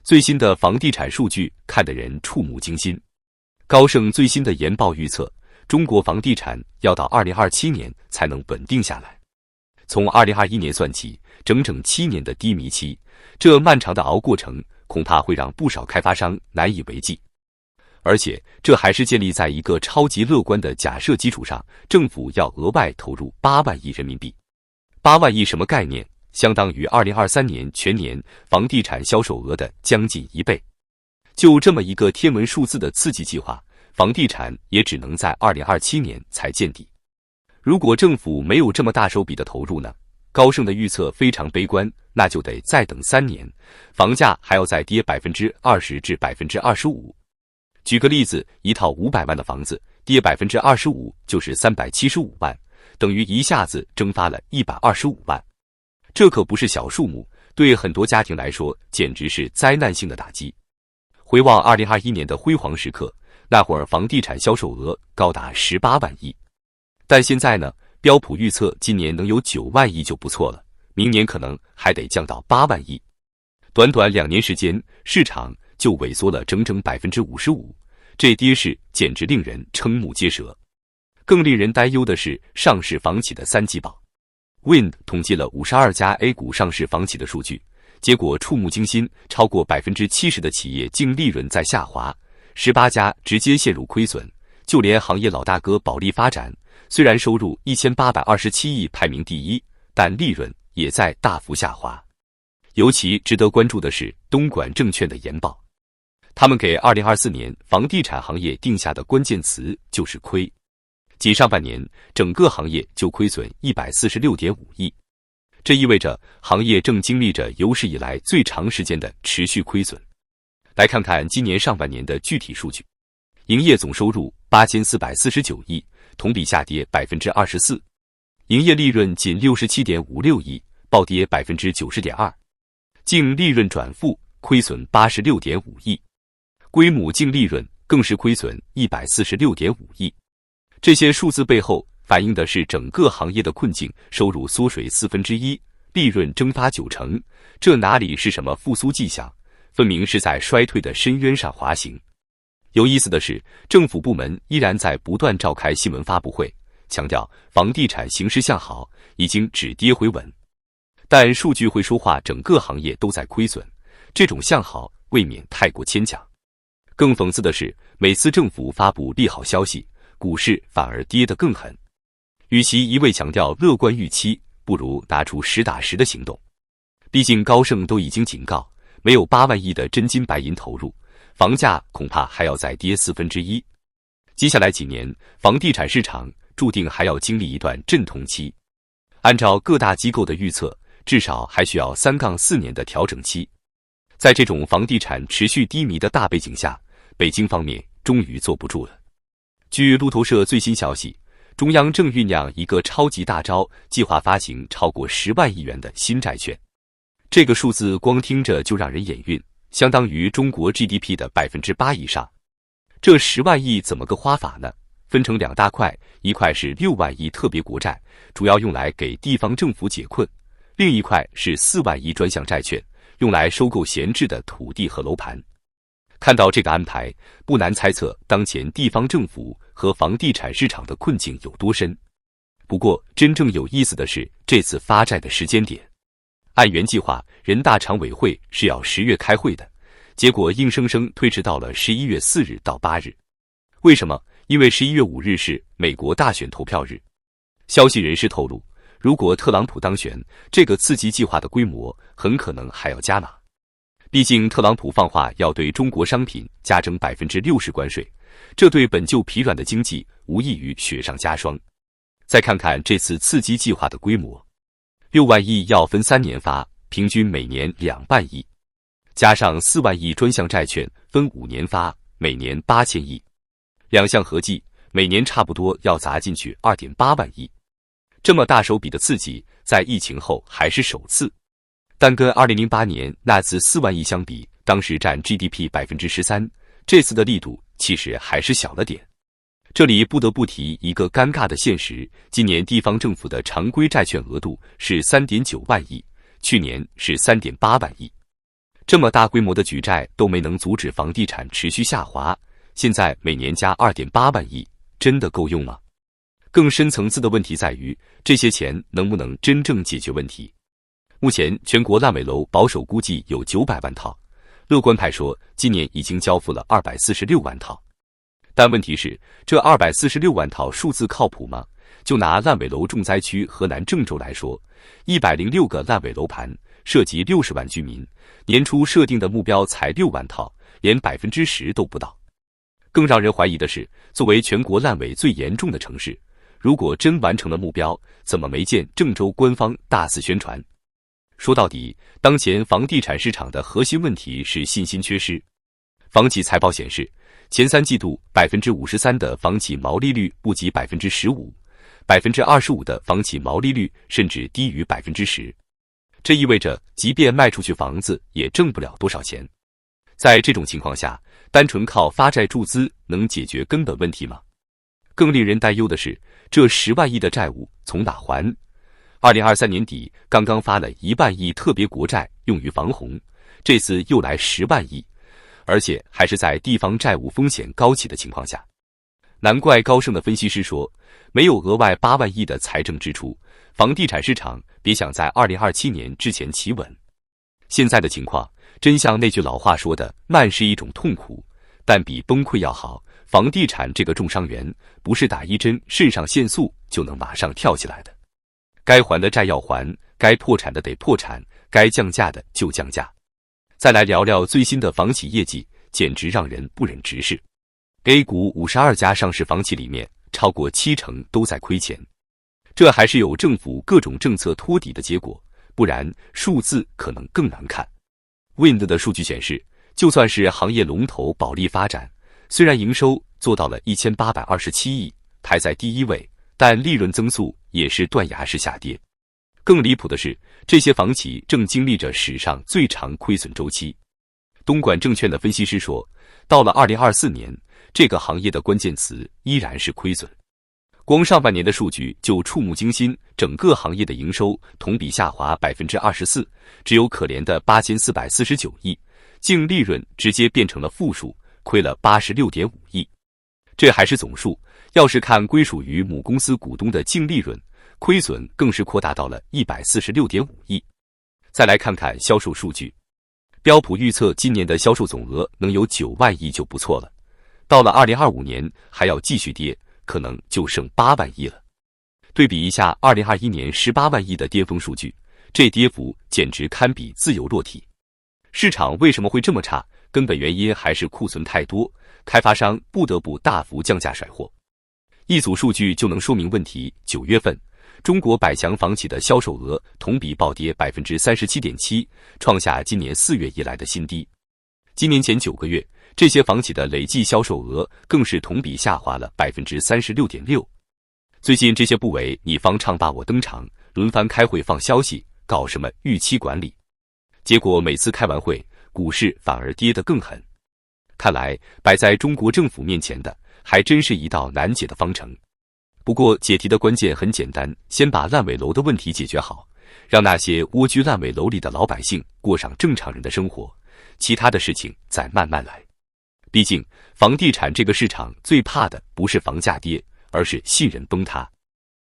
最新的房地产数据看得人触目惊心。高盛最新的研报预测，中国房地产要到2027年才能稳定下来。从2021年算起，整整7年的低迷期，这漫长的熬过程恐怕会让不少开发商难以为继。而且这还是建立在一个超级乐观的假设基础上，政府要额外投入8万亿人民币。8万亿什么概念？相当于2023年全年房地产销售额的将近1倍。就这么一个天文数字的刺激计划，房地产也只能在2027年才见底。如果政府没有这么大手笔的投入呢？高盛的预测非常悲观，那就得再等3年，房价还要再跌20%至25%。举个例子，一套500万的房子跌25%就是375万，等于一下子蒸发了125万。这可不是小数目，对很多家庭来说简直是灾难性的打击。回望2021年的辉煌时刻，那会儿房地产销售额高达18万亿。但现在呢，标普预测今年能有9万亿就不错了，明年可能还得降到8万亿。短短2年时间，市场就萎缩了整整55%，这跌势简直令人瞠目结舌。更令人担忧的是上市房企的3季报。Wind 统计了52家 A 股上市房企的数据，结果触目惊心，超过70%的企业净利润在下滑，18家直接陷入亏损，就连行业老大哥保利发展，虽然收入1827亿排名第1，但利润也在大幅下滑。尤其值得关注的是东莞证券的研报，他们给2024年房地产行业定下的关键词就是亏。仅上半年，整个行业就亏损146.5亿，这意味着行业正经历着有史以来最长时间的持续亏损。来看看今年上半年的具体数据，营业总收入8449亿，同比下跌24%，营业利润仅67.56亿，暴跌90.2%，净利润转负，亏损86.5亿，归母净利润更是亏损146.5亿。这些数字背后反映的是整个行业的困境，收入缩水1/4，利润蒸发90%，这哪里是什么复苏迹象，分明是在衰退的深渊上滑行。有意思的是，政府部门依然在不断召开新闻发布会，强调房地产形势向好，已经止跌回稳。但数据会说话，整个行业都在亏损，这种向好未免太过牵强。更讽刺的是，每次政府发布利好消息，股市反而跌得更狠。与其一味强调乐观预期，不如拿出实打实的行动。毕竟高盛都已经警告，没有8万亿的真金白银投入，房价恐怕还要再跌1/4。接下来几年，房地产市场注定还要经历一段阵痛期。按照各大机构的预测，至少还需要3-4年的调整期。在这种房地产持续低迷的大背景下，北京方面终于坐不住了。据路透社最新消息，中央正酝酿一个超级大招，计划发行超过10万亿元的新债券。这个数字光听着就让人眼晕，相当于中国 GDP 的8%以上。这10万亿怎么个花法呢？分成2大块，一块是6万亿特别国债，主要用来给地方政府解困；另一块是4万亿专项债券，用来收购闲置的土地和楼盘。看到这个安排，不难猜测当前地方政府和房地产市场的困境有多深。不过真正有意思的是这次发债的时间点。按原计划，人大常委会是要10月开会的，结果硬生生推迟到了11月4日到8日。为什么？因为11月5日是美国大选投票日。消息人士透露，如果特朗普当选，这个刺激计划的规模很可能还要加码。毕竟特朗普放话要对中国商品加征60%关税，这对本就疲软的经济无异于雪上加霜。再看看这次刺激计划的规模，6万亿要分3年发，平均每年2万亿，加上4万亿专项债券分5年发，每年8000亿，两项合计每年差不多要砸进去2.8万亿。这么大手笔的刺激，在疫情后还是首次。但跟2008年那次4万亿相比，当时占 GDP 13%，这次的力度其实还是小了点。这里不得不提一个尴尬的现实，今年地方政府的常规债券额度是3.9万亿，去年是3.8万亿。这么大规模的举债都没能阻止房地产持续下滑，现在每年加2.8万亿，真的够用吗？更深层次的问题在于，这些钱能不能真正解决问题？目前全国烂尾楼保守估计有900万套，乐观派说今年已经交付了246万套。但问题是，这246万套数字靠谱吗？就拿烂尾楼重灾区河南郑州来说，106个烂尾楼盘，涉及60万居民，年初设定的目标才6万套，连10%都不到。更让人怀疑的是，作为全国烂尾最严重的城市，如果真完成了目标，怎么没见郑州官方大肆宣传？说到底，当前房地产市场的核心问题是信心缺失。房企财报显示，前3季度53%的房企毛利率不及15%，25%的房企毛利率甚至低于10%。这意味着，即便卖出去房子，也挣不了多少钱。在这种情况下，单纯靠发债注资能解决根本问题吗？更令人担忧的是，这10万亿的债务从哪还？2023年底刚刚发了1万亿特别国债用于防洪，这次又来10万亿，而且还是在地方债务风险高企的情况下。难怪高盛的分析师说，没有额外8万亿的财政支出，房地产市场别想在2027年之前企稳。现在的情况真像那句老话说的，慢是一种痛苦，但比崩溃要好。房地产这个重伤员，不是打1针肾上腺素就能马上跳起来的。该还的债要还，该破产的得破产，该降价的就降价。再来聊聊最新的房企业绩，简直让人不忍直视。A 股52家上市房企里面，超过70%都在亏钱。这还是有政府各种政策托底的结果，不然数字可能更难看。Wind 的数据显示，就算是行业龙头保利发展，虽然营收做到了1827亿，排在第1位，但利润增速也是断崖式下跌。更离谱的是，这些房企正经历着史上最长亏损周期。东莞证券的分析师说，到了2024年，这个行业的关键词依然是亏损。光上半年的数据就触目惊心，整个行业的营收同比下滑24%，只有可怜的8449亿，净利润直接变成了负数，亏了86.5亿。这还是总数，要是看归属于母公司股东的净利润，亏损更是扩大到了146.5亿。再来看看销售数据，标普预测今年的销售总额能有9万亿就不错了，到了2025年还要继续跌，可能就剩8万亿了。对比一下2021年18万亿的巅峰数据，这跌幅简直堪比自由落体。市场为什么会这么差？根本原因还是库存太多，开发商不得不大幅降价甩货。一组数据就能说明问题。9月份，中国百强房企的销售额同比暴跌 37.7%， 创下今年4月以来的新低。今年前9个月，这些房企的累计销售额更是同比下滑了 36.6%。最近这些部委你方唱罢我登场，轮番开会放消息，搞什么预期管理，结果每次开完会，股市反而跌得更狠。看来摆在中国政府面前的还真是一道难解的方程。不过解题的关键很简单，先把烂尾楼的问题解决好，让那些蜗居烂尾楼里的老百姓过上正常人的生活，其他的事情再慢慢来。毕竟房地产这个市场最怕的不是房价跌，而是信任崩塌。